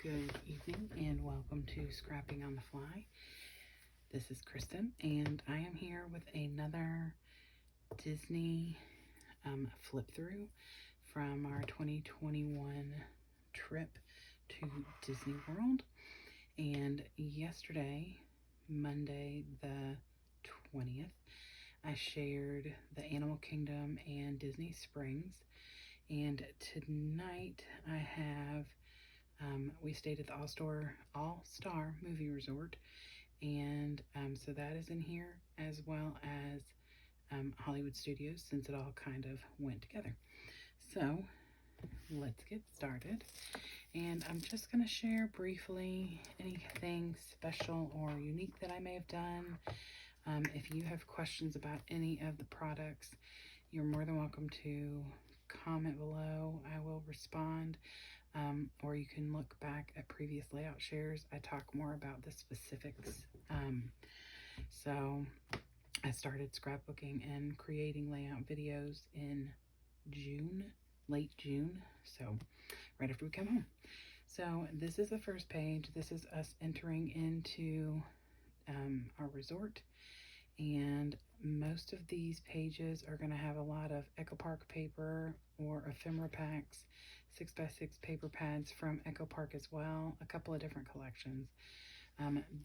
Good evening and welcome to Scrapping on the Fly. This is Kristen and I am here with another Disney flip through from our 2021 trip to Disney World. And yesterday, Monday the 20th, I shared the Animal Kingdom and Disney Springs. And tonight I have we stayed at the All-Star Movie Resort, and so that is in here, as well as Hollywood Studios, since it all kind of went together. So let's get started, and I'm just going to share briefly anything special or unique that I may have done. If you have questions about any of the products, you're more than welcome to comment below. I will respond. Or you can look back at previous layout shares. I talk more about the specifics. So I started scrapbooking and creating layout videos in June, late June, so right after we come home. So this is the first page. This is us entering into our resort, and most of these pages are going to have a lot of Echo Park paper or ephemera packs, 6x6 paper pads from Echo Park as well, a couple of different collections.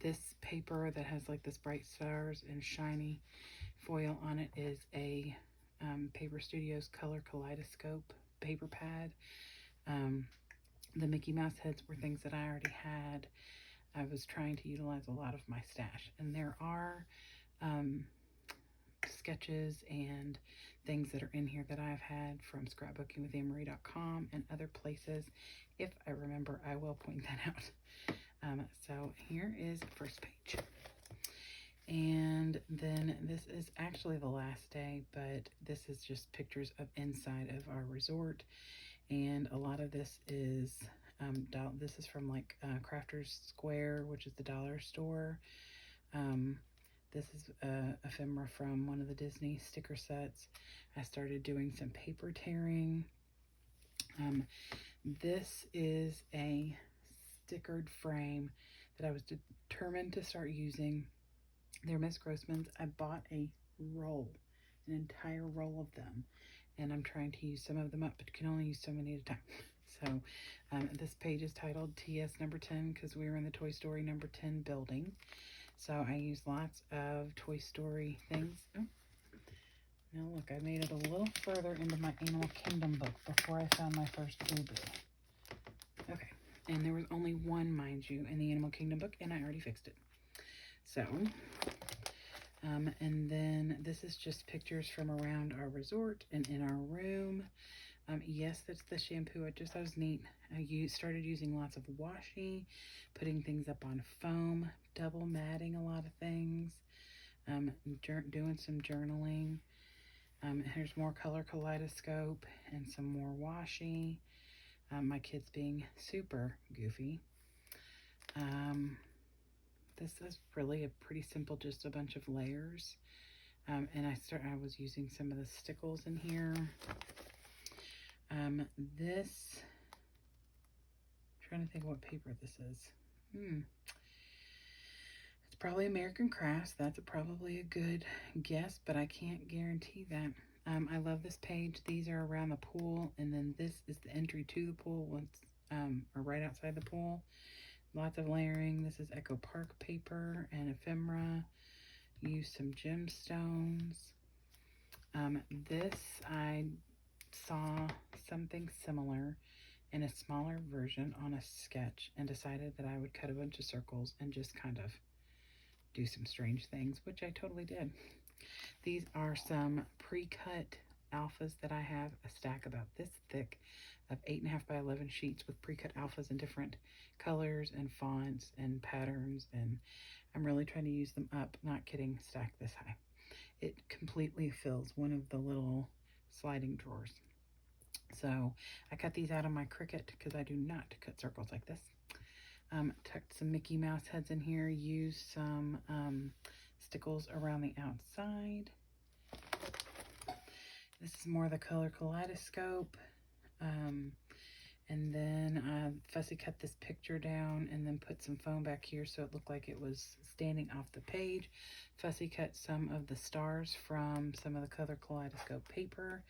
This paper that has like this bright stars and shiny foil on it is a Paper Studios Color Kaleidoscope paper pad. The Mickey Mouse heads were things that I already had. I was trying to utilize a lot of my stash, and there are sketches and things that are in here that I've had from scrapbookingwithanemarie.com and other places. If I remember, I will point that out. So here is the first page. And then this is actually the last day, but this is just pictures of inside of our resort. And a lot of this is, this is from like Crafters Square, which is the dollar store. This is ephemera from one of the Disney sticker sets. I started doing some paper tearing. This is a stickered frame that I was determined to start using. They're Miss Grossman's. I bought a roll, an entire roll of them, and I'm trying to use some of them up, but you can only use so many at a time. So this page is titled TS number 10 because we were in the Toy Story number 10 building. So I use lots of Toy Story things. Oh, now look, I made it a little further into my Animal Kingdom book before I found my first boo-boo. Okay, and there was only one, mind you, in the Animal Kingdom book, and I already fixed it. So, and then this is just pictures from around our resort and in our room. Yes, that's the shampoo. I just thought it was neat. I started using lots of washi, putting things up on foam, double matting a lot of things, doing some journaling. Here's more color kaleidoscope and some more washi. My kids being super goofy. This is really a pretty simple, just a bunch of layers. And I was using some of the stickles in here. This, I'm trying to think what paper this is. It's probably American Crafts. That's probably a good guess, but I can't guarantee that. I love this page. These are around the pool, and then this is the entry to the pool once, or right outside the pool. Lots of layering. This is Echo Park paper and ephemera. Use some gemstones. This, I saw something similar in a smaller version on a sketch and decided that I would cut a bunch of circles and just kind of do some strange things, which I totally did. These are some pre-cut alphas that I have, a stack about this thick of 8.5 by 11 sheets with pre-cut alphas in different colors and fonts and patterns, and I'm really trying to use them up, not kidding, stacked this high. It completely fills one of the little sliding drawers. So I cut these out of my Cricut because I do not cut circles like this. Tucked some Mickey Mouse heads in here, used some stickles around the outside. This is more the color kaleidoscope. And And then fussy cut this picture down and then put some foam back here so it looked like it was standing off the page. Fussy cut some of the stars from some of the color Kaleidoscope paper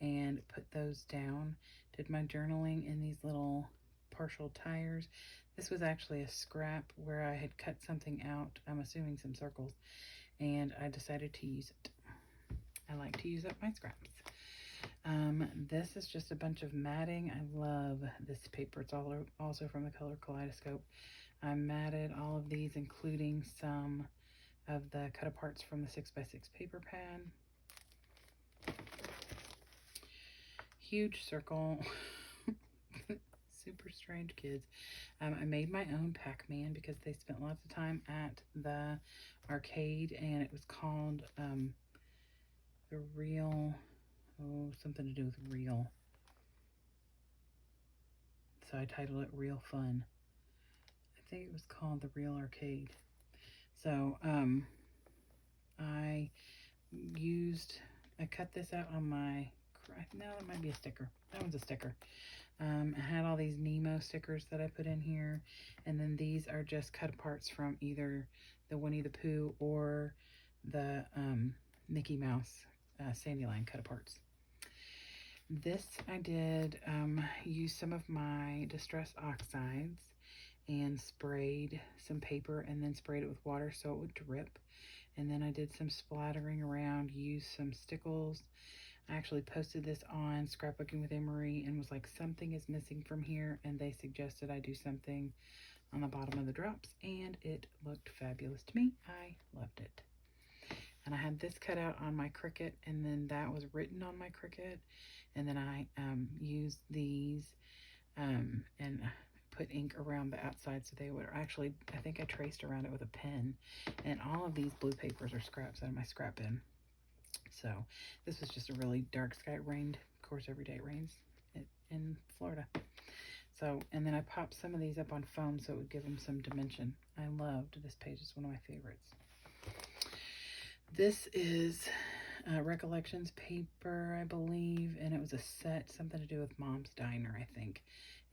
and put those down. Did my journaling in these little partial tires. This was actually a scrap where I had cut something out, I'm assuming some circles, and I decided to use it. I like to use up my scraps. This is just a bunch of matting. I love this paper. It's also from the color Kaleidoscope. I matted all of these, including some of the cut aparts from the 6x6 paper pad. Huge circle. Super strange kids. I made my own Pac-Man because they spent lots of time at the arcade, and it was called the Real, something to do with real. So I titled it Real Fun. I think it was called the Real Arcade. So I cut this out on my, no, that might be a sticker. That one's a sticker. I had all these Nemo stickers that I put in here, and then these are just cut aparts from either the Winnie the Pooh or the Mickey Mouse Sandylion cut aparts. This I did use some of my Distress Oxides and sprayed some paper and then sprayed it with water so it would drip. And then I did some splattering around, used some stickles. I actually posted this on Scrapbooking with Emery and was like, something is missing from here, and they suggested I do something on the bottom of the drops, and it looked fabulous to me. I loved it. And I had this cut out on my Cricut, and then that was written on my Cricut, and then I used these and put ink around the outside so they would actually, I think I traced around it with a pen. And all of these blue papers are scraps out of my scrap bin. So this was just a really dark sky. It rained, of course, every day it rains in Florida. So, and then I popped some of these up on foam so it would give them some dimension. I loved this page. It's one of my favorites. This is Recollections paper, I believe, and it was a set, something to do with Mom's Diner, I think.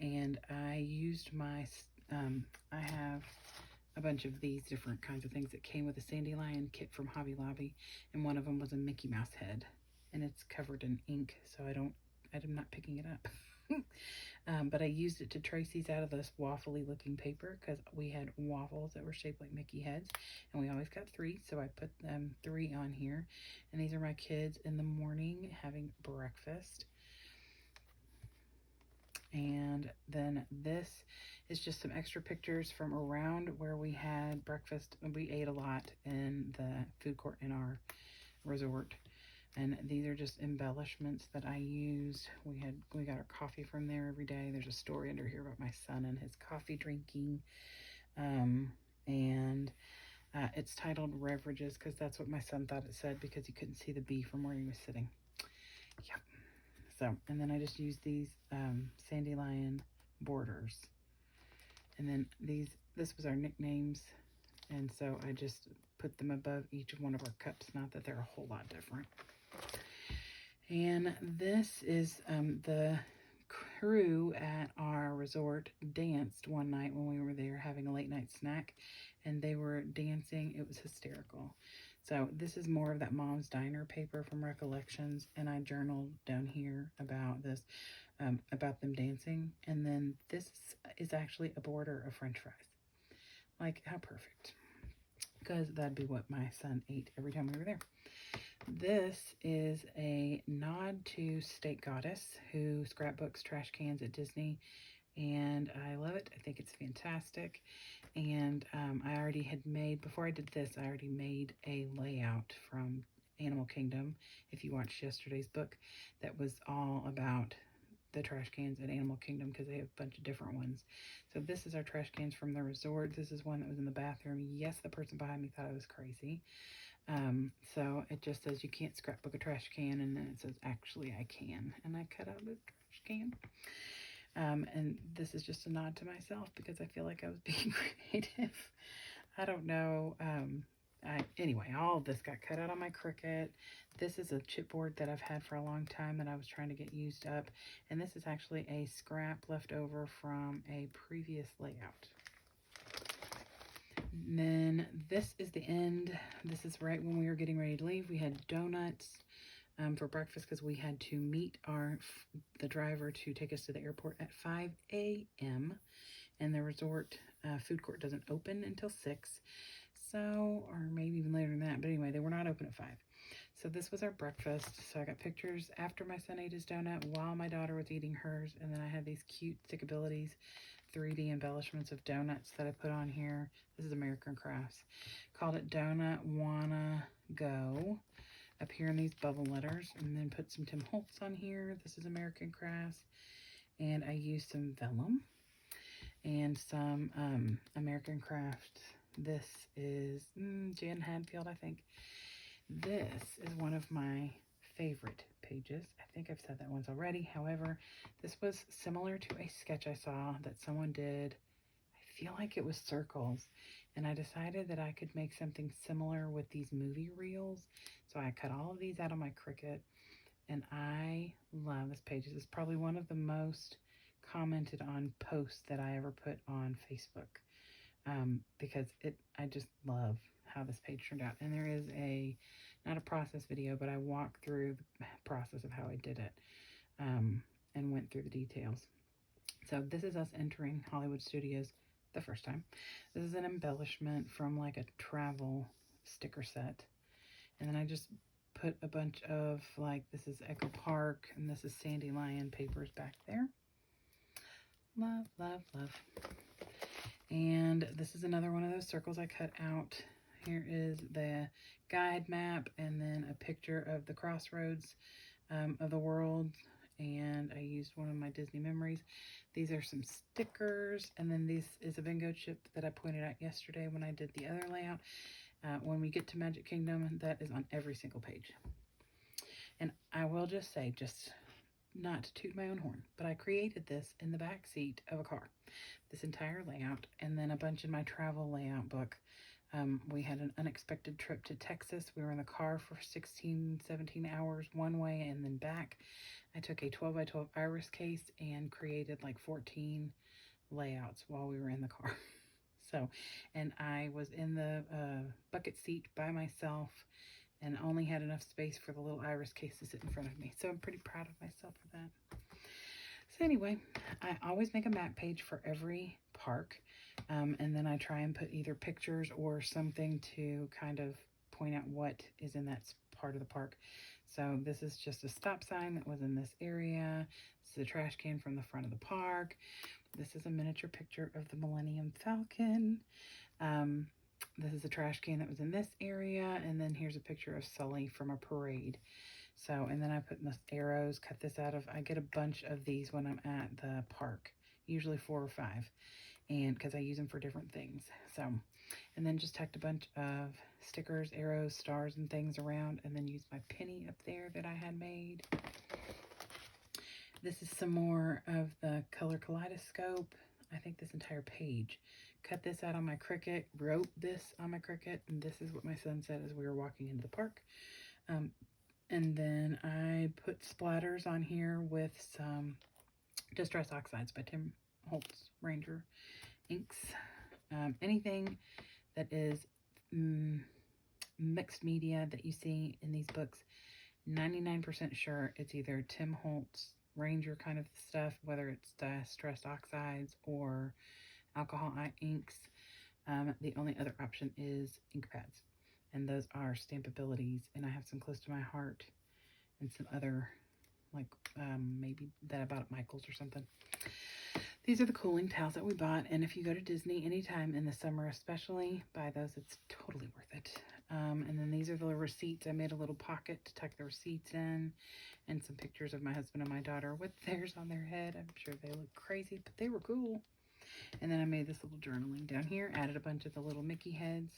And I used my, I have a bunch of these different kinds of things that came with a Sandylion kit from Hobby Lobby, and one of them was a Mickey Mouse head, and it's covered in ink, so I'm not picking it up. But I used it to trace these out of this waffly looking paper because we had waffles that were shaped like Mickey heads, and we always got 3, so I put them 3 on here. And these are my kids in the morning having breakfast. And then this is just some extra pictures from around where we had breakfast. We ate a lot in the food court in our resort. And these are just embellishments that I used. We got our coffee from there every day. There's a story under here about my son and his coffee drinking. It's titled Beverages because that's what my son thought it said because he couldn't see the B from where he was sitting. Yep. So, and then I just used these Sandylion borders. And then this was our nicknames. And so I just put them above each one of our cups. Not that they're a whole lot different. And this is the crew at our resort danced one night when we were there having a late night snack. And they were dancing. It was hysterical. So this is more of that Mom's Diner paper from Recollections, and I journaled down here about this, about them dancing. And then this is actually a border of French fries. Like, how perfect. Because that'd be what my son ate every time we were there. This is a nod to State Goddess, who scrapbooks trash cans at Disney. And I love it. I think it's fantastic. And I already had made, before I did this, I already made a layout from Animal Kingdom, if you watched yesterday's book, that was all about the trash cans at Animal Kingdom because they have a bunch of different ones. So this is our trash cans from the resort. This is one that was in the bathroom. Yes, the person behind me thought I was crazy. So it just says you can't scrapbook a trash can, and then it says actually I can. And I cut out this trash can. And this is just a nod to myself because I feel like I was being creative. I don't know. Anyway, all of this got cut out on my Cricut. This is a chipboard that I've had for a long time that I was trying to get used up. And this is actually a scrap left over from a previous layout. And then this is the end. This is right when we were getting ready to leave. We had donuts for breakfast because we had to meet the driver to take us to the airport at 5 a.m. And the resort food court doesn't open until 6. So, or maybe even later than that. But anyway, they were not open at 5. So this was our breakfast. So I got pictures after my son ate his donut while my daughter was eating hers. And then I had these cute Stick-a-bilities 3D embellishments of donuts that I put on here. This is American Crafts. Called it Donut Wanna Go. Up here in these bubble letters. And then put some Tim Holtz on here. This is American Crafts. And I used some vellum. And some American Crafts. This is Jan Hadfield, I think. This is one of my favorite pages. I think I've said that once already. However, this was similar to a sketch I saw that someone did. I feel like it was circles. And I decided that I could make something similar with these movie reels. So I cut all of these out of my Cricut. And I love this page. This is probably one of the most commented on posts that I ever put on Facebook. Because I just love how this page turned out. And there is not a process video, but I walk through the process of how I did it, and went through the details. So this is us entering Hollywood Studios the first time. This is an embellishment from like a travel sticker set. And then I just put a bunch of, like, this is Echo Park, and this is Sandylion papers back there. Love, love, love. And this is another one of those circles I cut out. Here is the guide map and then a picture of the crossroads of the world. And I used one of my Disney memories. These are some stickers. And then this is a bingo chip that I pointed out yesterday when I did the other layout. When we get to Magic Kingdom, that is on every single page. And I will just say, just not to toot my own horn, but I created this in the back seat of a car. This entire layout, and then a bunch in my travel layout book. We had an unexpected trip to Texas. We were in the car for 16, 17 hours one way and then back. I took a 12 by 12 iris case and created like 14 layouts while we were in the car. So, and I was in the bucket seat by myself and only had enough space for the little iris case to sit in front of me. So I'm pretty proud of myself for that. So anyway, I always make a map page for every park. And then I try and put either pictures or something to kind of point out what is in that part of the park. So this is just a stop sign that was in this area. This is a trash can from the front of the park. This is a miniature picture of the Millennium Falcon. This is a trash can that was in this area. And then here's a picture of Sully from a parade. So, and then I put in the arrows, cut this out of, I get a bunch of these when I'm at the park, usually 4 or 5. And because I use them for different things. So, and then just tacked a bunch of stickers, arrows, stars, and things around, and then used my penny up there that I had made. This is some more of the color Kaleidoscope. I think this entire page. Cut this out on my Cricut, wrote this on my Cricut, and this is what my son said as we were walking into the park. And then I put splatters on here with some Distress Oxides by Tim Holtz Ranger inks. Anything that is mixed media that you see in these books, 99% sure it's either Tim Holtz Ranger kind of stuff, whether it's Distress Oxides or alcohol inks. The only other option is ink pads, and those are Stamp-a-bilities, and I have some close to my heart and some other, like maybe that I bought at Michael's or something. These are the cooling towels that we bought, and if you go to Disney anytime in the summer especially, buy those. It's totally worth it. And then these are the receipts. I made a little pocket to tuck the receipts in, and some pictures of my husband and my daughter with theirs on their head. I'm sure they look crazy, but they were cool. And then I made this little journaling down here, added a bunch of the little Mickey heads.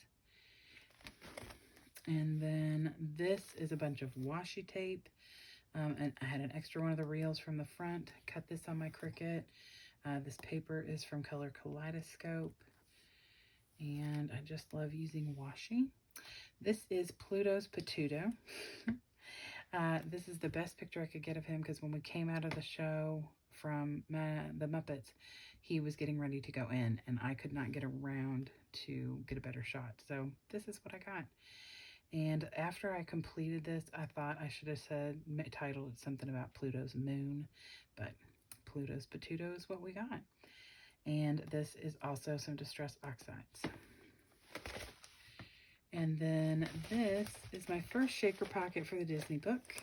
And then this is a bunch of washi tape. And I had an extra one of the reels from the front. Cut this on my Cricut. This paper is from Color Kaleidoscope. And I just love using washi. This is Pluto's Petuto. This is the best picture I could get of him because when we came out of the show from the Muppets, he was getting ready to go in, and I could not get around to get a better shot. So this is what I got. And after I completed this, I thought I should have titled it something about Pluto's moon, but Pluto's Petuto is what we got. And this is also some Distress Oxides. And then this is my first shaker pocket for the Disney book.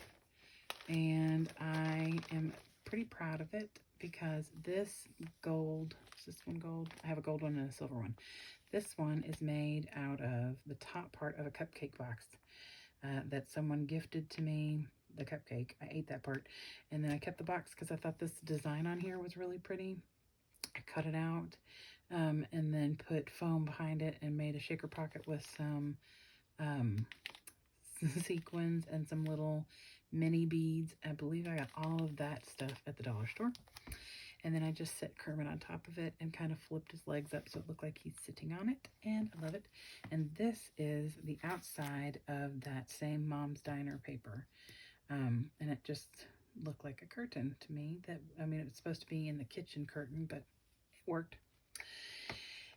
And I am pretty proud of it because this gold, is this one gold? I have a gold one and a silver one. This one is made out of the top part of a cupcake box that someone gifted to me, the cupcake. I ate that part. And then I kept the box because I thought this design on here was really pretty. I cut it out and then put foam behind it and made a shaker pocket with some sequins and some little mini beads. I believe I got all of that stuff at the dollar store. And then I just set Kermit on top of it and kind of flipped his legs up so it looked like he's sitting on it. And I love it. And this is the outside of that same Mom's Diner paper. And it just looked like a curtain to me. It was supposed to be in the kitchen curtain, but it worked.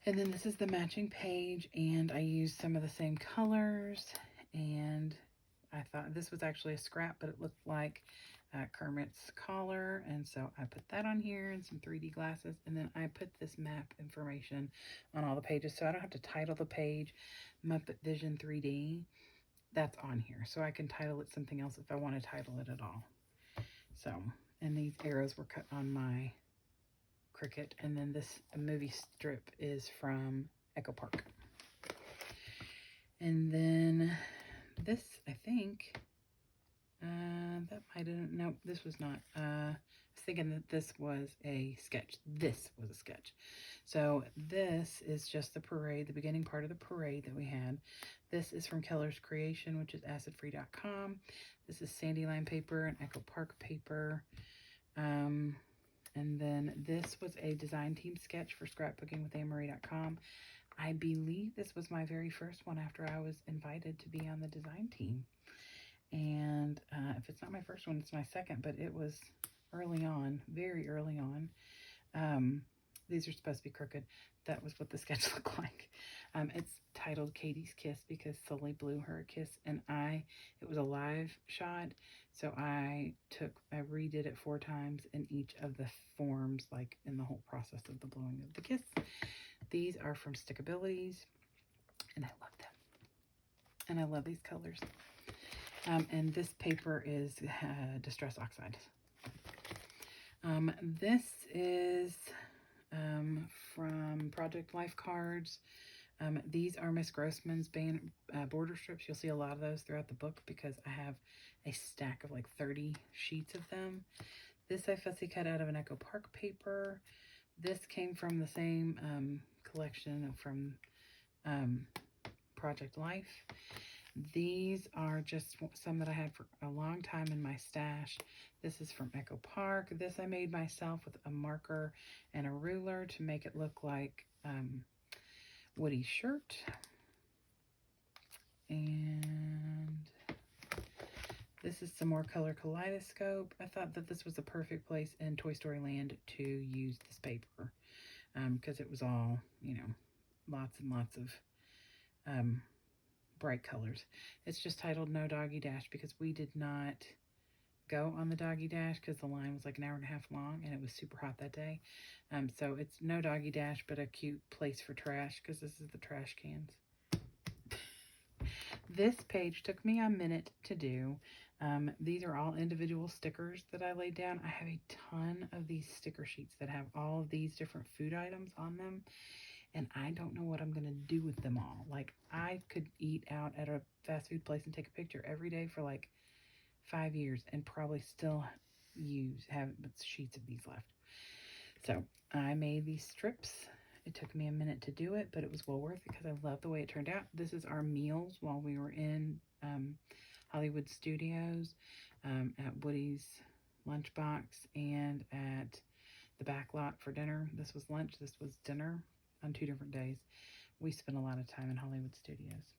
And then this is the matching page, and I used some of the same colors. And I thought this was actually a scrap, but it looked like Kermit's collar, and so I put that on here and some 3D glasses, and then I put this map information on all the pages so I don't have to title the page Muppet Vision 3D. That's on here, so I can title it something else if I want to title it at all. So, and these arrows were cut on my Cricut, and then this movie strip is from Echo Park. And then this, I think, that might have, no, this was not. I was thinking that this was a sketch. This was a sketch. So this is just the parade, the beginning part of the parade that we had. This is from Keller's Creation, which is acidfree.com. This is Sandylion paper and Echo Park paper. And then this was a design team sketch for scrapbookingwithannemarie.com. I believe this was my very first one after I was invited to be on the design team. And if it's not my first one, it's my second, but it was early on, very early on. These are supposed to be crooked. That was what the sketch looked like. It's titled Katie's Kiss because Sully blew her a kiss, and it was a live shot, so I redid it 4 times in each of the forms, like in the whole process of the blowing of the kiss. These are from Stick-a-bilities, and I love them. And I love these colors. And this paper is Distress Oxide. This is from Project Life Cards. These are Miss Grossman's border strips. You'll see a lot of those throughout the book because I have a stack of like 30 sheets of them. This I fussy cut out of an Echo Park paper. This came from the same collection from Project Life. These are just some that I had for a long time in my stash. This is from Echo Park. This I made myself with a marker and a ruler to make it look like Woody's shirt. And this is some more color Kaleidoscope. I thought that this was the perfect place in Toy Story Land to use this paper because it was all, lots and lots of bright colors. It's just titled No Doggy Dash because we did not go on the Doggy Dash because the line was like an hour and a half long and it was super hot that day. So it's No Doggy Dash, but a cute place for trash because this is the trash cans. This page took me a minute to do. These are all individual stickers that I laid down. I have a ton of these sticker sheets that have all of these different food items on them. And I don't know what I'm going to do with them all. Like, I could eat out at a fast food place and take a picture every day for like 5 years and probably still have sheets of these left. So I made these strips. It took me a minute to do it, but it was well worth it because I love the way it turned out. This is our meals while we were in Hollywood Studios, at Woody's Lunchbox, and at the back lot for dinner. This was lunch. This was dinner on 2 different days. We spent a lot of time in Hollywood Studios.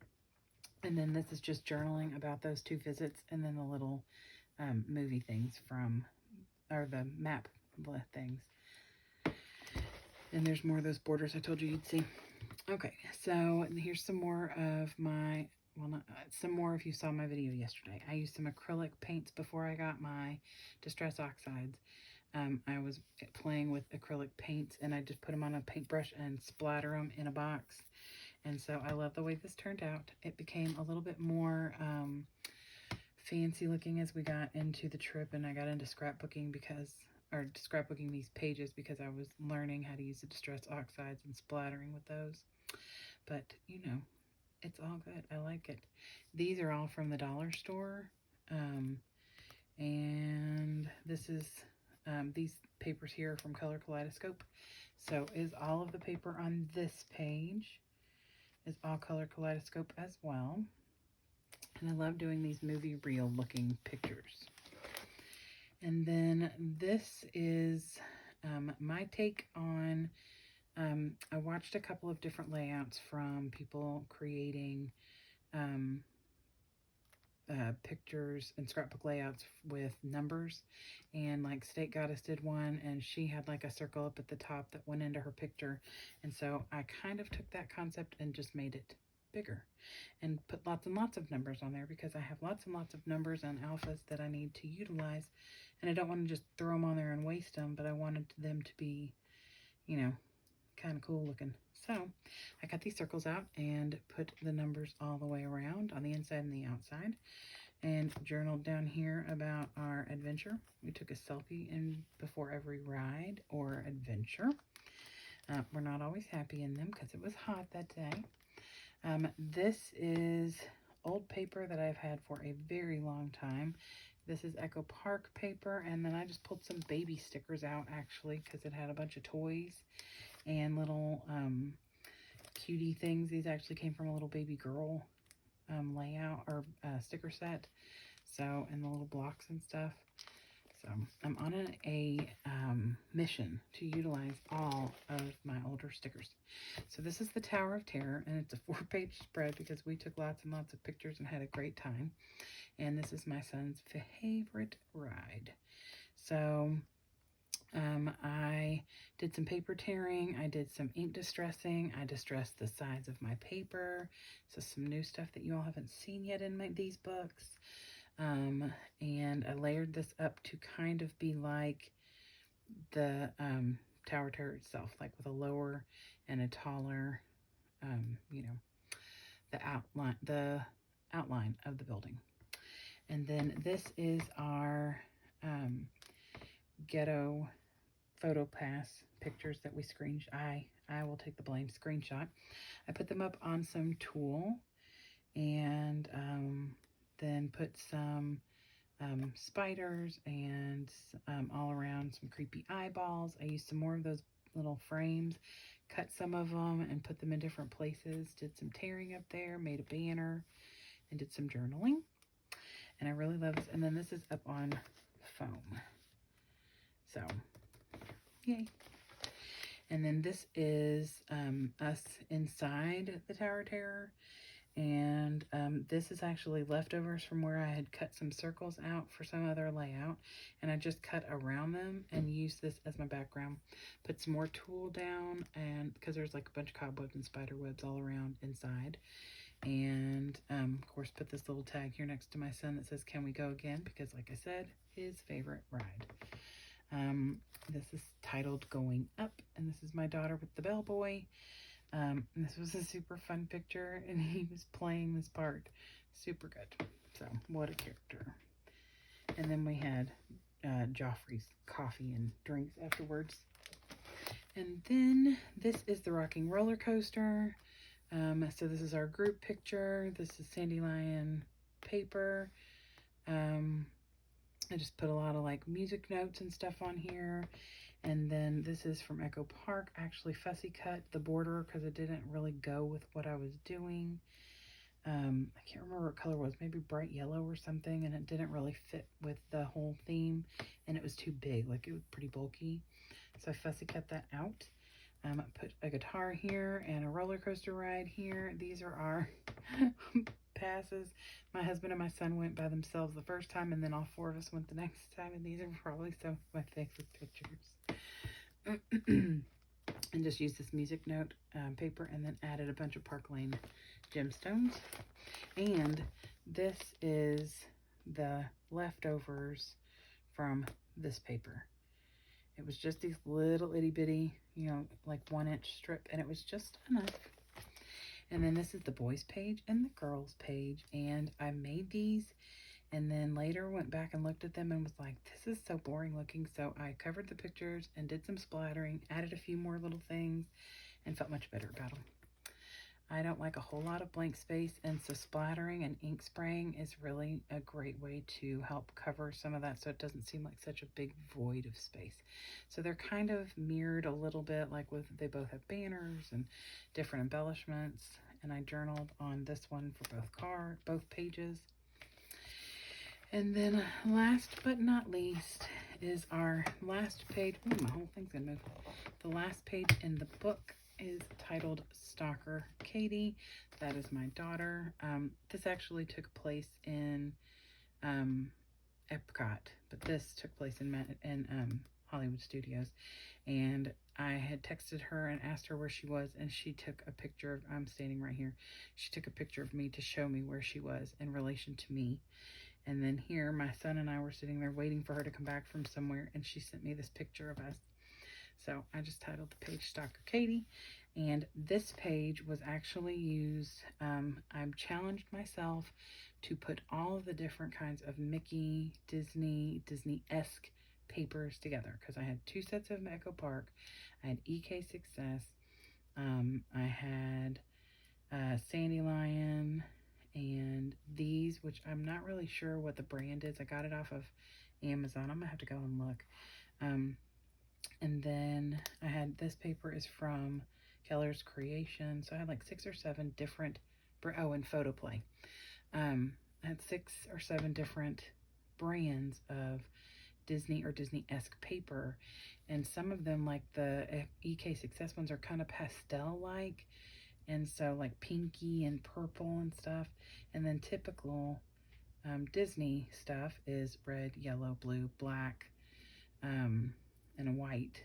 And then this is just journaling about those 2 visits, and then the little movie things from, or the map things. And there's more of those borders I told you you'd see. Okay, so here's some more of my, well, not some more if you saw my video yesterday. I used some acrylic paints before I got my Distress Oxides. I was playing with acrylic paints, and I just put them on a paintbrush and splatter them in a box. And so I love the way this turned out. It became a little bit more fancy looking as we got into the trip, and I got into scrapbooking or scrapbooking these pages because I was learning how to use the Distress Oxides and splattering with those. But, you know, it's all good. I like it. These are all from the dollar store. And this is, these papers here are from Color Kaleidoscope. So is all of the paper on this page is all Color Kaleidoscope as well. And I love doing these movie reel looking pictures. And then this is my take on, I watched a couple of different layouts from people creating pictures and scrapbook layouts with numbers, and like State Goddess did one, and she had like a circle up at the top that went into her picture, and so I kind of took that concept and just made it bigger and put lots and lots of numbers on there because I have lots and lots of numbers and alphas that I need to utilize, and I don't want to just throw them on there and waste them, but I wanted them to be, you know, kind of cool looking. So I got these circles out and put the numbers all the way around on the inside and the outside, and journaled down here about our adventure. We took a selfie in before every ride or adventure. We're not always happy in them because it was hot that day. This is old paper that I've had for a very long time. This is Echo Park paper, and then I just pulled some baby stickers out actually because it had a bunch of toys and little cutie things. These actually came from a little baby girl layout or sticker set. So, and the little blocks and stuff. So I'm on a mission to utilize all of my older stickers. So this is the Tower of Terror, and it's a 4-page spread because we took lots and lots of pictures and had a great time. And this is my son's favorite ride. So I did some paper tearing. I did some ink distressing. I distressed the sides of my paper. So some new stuff that you all haven't seen yet in these books. And I layered this up to kind of be like the Tower Terror itself, like with a lower and a taller, you know, the outline of the building. And then this is our ghetto photo pass pictures that we I will take the blame, screenshot. I put them up on some tulle, and then put some spiders and all around some creepy eyeballs. I used some more of those little frames, cut some of them and put them in different places, did some tearing up there, made a banner, and did some journaling. And I really love this. And then this is up on foam. So, yay. And then this is us inside the Tower of Terror. And this is actually leftovers from where I had cut some circles out for some other layout. And I just cut around them and used this as my background. Put some more tulle down, and because there's like a bunch of cobwebs and spider webs all around inside. And of course put this little tag here next to my son that says, "Can we go again?" Because like I said, his favorite ride. This is titled Going Up, and this is my daughter with the bellboy. This was a super fun picture, and he was playing this part super good. So what a character. And then we had Joffrey's coffee and drinks afterwards. And then this is the rocking roller coaster. So this is our group picture. This is Sandylion paper. I just put a lot of like music notes and stuff on here. And then this is from Echo Park. I actually fussy cut the border because it didn't really go with what I was doing. I can't remember what color it was, maybe bright yellow or something, and it didn't really fit with the whole theme, and it was too big, like it was pretty bulky. So I fussy cut that out. Put a guitar here and a roller coaster ride here. These are our passes. My husband and my son went by themselves the first time, and then all four of us went the next time, and these are probably some of my favorite pictures. And just used this music note paper, and then added a bunch of Park Lane gemstones. And this is the leftovers from this paper. It was just these little itty bitty, like 1-inch strip, and it was just enough. And then this is the boys page and the girls page, and I made these and then later went back and looked at them and was like, this is so boring looking. So I covered the pictures and did some splattering, added a few more little things, and felt much better about them. I don't like a whole lot of blank space, and so splattering and ink spraying is really a great way to help cover some of that so it doesn't seem like such a big void of space. So they're kind of mirrored a little bit, like they both have banners and different embellishments, and I journaled on this one for both pages. And then last but not least is our last page. Ooh, my whole thing's gonna move. The last page in the book is titled Stalker Katie. That is my daughter. This actually took place in Epcot, but this took place in Hollywood Studios. And I had texted her and asked her where she was, and she took a picture of, I'm standing right here. She took a picture of me to show me where she was in relation to me. And then here, my son and I were sitting there waiting for her to come back from somewhere, and she sent me this picture of us. So I just titled the page Stalker Katie, and this page was actually used, I've challenged myself to put all of the different kinds of Mickey, Disney-esque papers together, because I had 2 sets of Echo Park, I had EK Success, I had Sandylion, and these, which I'm not really sure what the brand is. I got it off of Amazon. I'm gonna have to go and look. And then I had, this paper is from Keller's Creation. So I had like 6 or 7 different, and Photoplay. I had 6 or 7 different brands of Disney or Disney-esque paper. And some of them, like the EK Success ones, are kind of pastel-like. And so like pinky and purple and stuff. And then typical Disney stuff is red, yellow, blue, black, and white.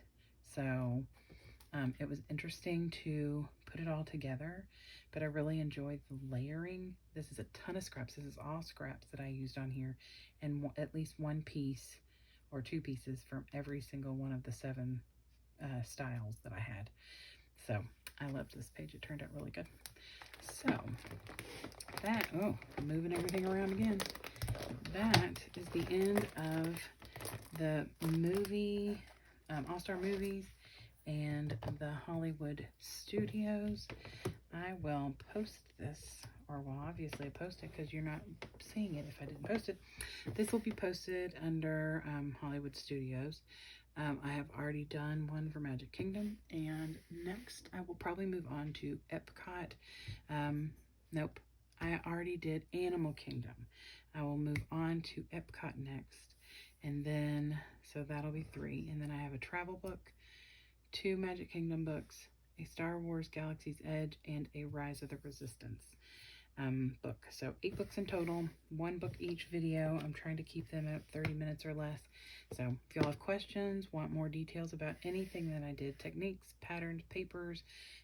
So it was interesting to put it all together, but I really enjoyed the layering. This is a ton of scraps. This is all scraps that I used on here, and at least 1 piece or 2 pieces from every single one of the 7 styles that I had. So I loved this page. It turned out really good. So that, I'm moving everything around again. That is the end of the movie, All-Star Movies and the Hollywood Studios. I will post this, or well, obviously I post it because you're not seeing it if I didn't post it. This will be posted under Hollywood Studios. I have already done one for Magic Kingdom, and next I will probably move on to Epcot. Nope, I already did Animal Kingdom. I will move on to Epcot next, and then, so that'll be 3. And then I have a travel book, 2 Magic Kingdom books, a Star Wars Galaxy's Edge, and a Rise of the Resistance book. So 8 books in total, 1 book each video. I'm trying to keep them at 30 minutes or less. So if y'all have questions, want more details about anything that I did, techniques, patterns, papers,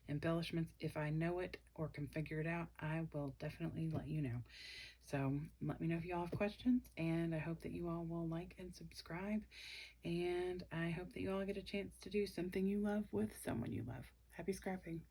embellishments, if I know it or can figure it out, I will definitely let you know. So let me know if y'all have questions, and I hope that you all will like and subscribe, and I hope that you all get a chance to do something you love with someone you love. Happy scrapping.